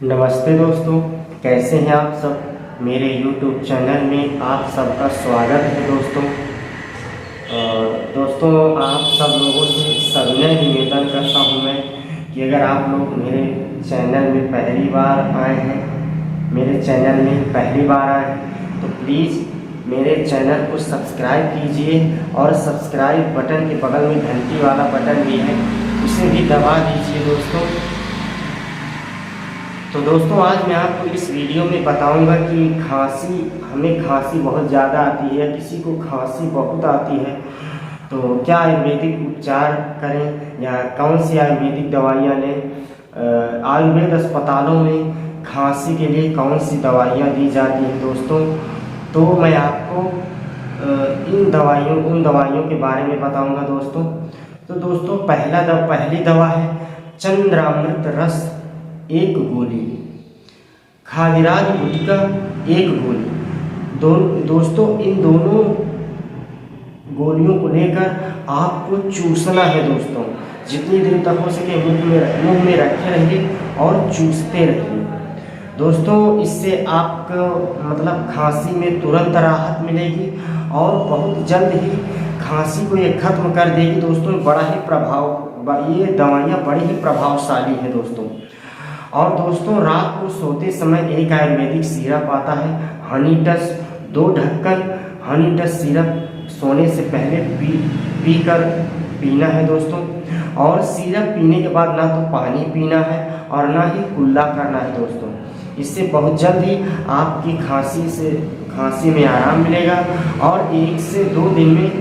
नमस्ते दोस्तों, कैसे हैं आप सब। मेरे YouTube चैनल में आप सबका स्वागत है दोस्तों। दोस्तों, आप सब लोगों से सविनय निवेदन करता हूं मैं कि अगर आप लोग मेरे चैनल में पहली बार आए हैं तो प्लीज़ मेरे चैनल को सब्सक्राइब कीजिए और सब्सक्राइब बटन के बगल में घंटी वाला बटन भी है, उसे भी दबा दीजिए दोस्तों। तो दोस्तों, आज मैं आपको इस वीडियो में बताऊंगा कि हमें खांसी बहुत ज़्यादा आती है, किसी को खांसी बहुत आती है, तो क्या आयुर्वेदिक उपचार करें या कौन सी आयुर्वेदिक दवाइयाँ लें। आयुर्वेद अस्पतालों में खांसी के लिए कौन सी दवाइयाँ दी जाती हैं दोस्तों, तो मैं आपको उन दवाइयों के बारे में बताऊंगा दोस्तों। तो दोस्तों, पहली दवा है चंद्रामृत रस 1 गोली, खादिराज गुटका 1 गोली। दोस्तों, इन दोनों गोलियों को लेकर आपको चूसना है दोस्तों। जितनी देर तक हो सके मुंह में रखे रहिए और चूसते रहिए दोस्तों। इससे आपको खांसी में तुरंत राहत मिलेगी और बहुत जल्द ही खांसी को ये खत्म कर देगी दोस्तों। ये दवाइयाँ बड़ी ही प्रभावशाली है दोस्तों। और दोस्तों, रात को सोते समय एक आयुर्वेदिक सिरप आता है हनी टच, 2 ढक्कन हनी टच सिरप सोने से पहले पीकर पीना है दोस्तों। और सिरप पीने के बाद ना तो पानी पीना है और ना ही कुल्ला करना है दोस्तों। इससे बहुत जल्द ही आपकी खांसी में आराम मिलेगा और 1 से 2 दिन में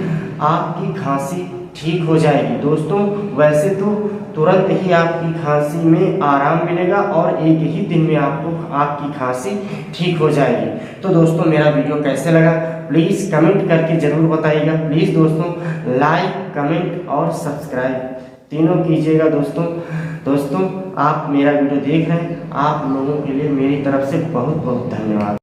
आपकी खांसी ठीक हो जाएगी दोस्तों। वैसे तो तुरंत ही आपकी खांसी में आराम मिलेगा और 1 ही दिन में आपकी खांसी ठीक हो जाएगी। तो दोस्तों, मेरा वीडियो कैसे लगा प्लीज़ कमेंट करके ज़रूर बताइएगा। प्लीज़ दोस्तों, लाइक, कमेंट और सब्सक्राइब तीनों कीजिएगा दोस्तों। आप मेरा वीडियो देख रहे हैं, आप लोगों के लिए मेरी तरफ से बहुत बहुत धन्यवाद।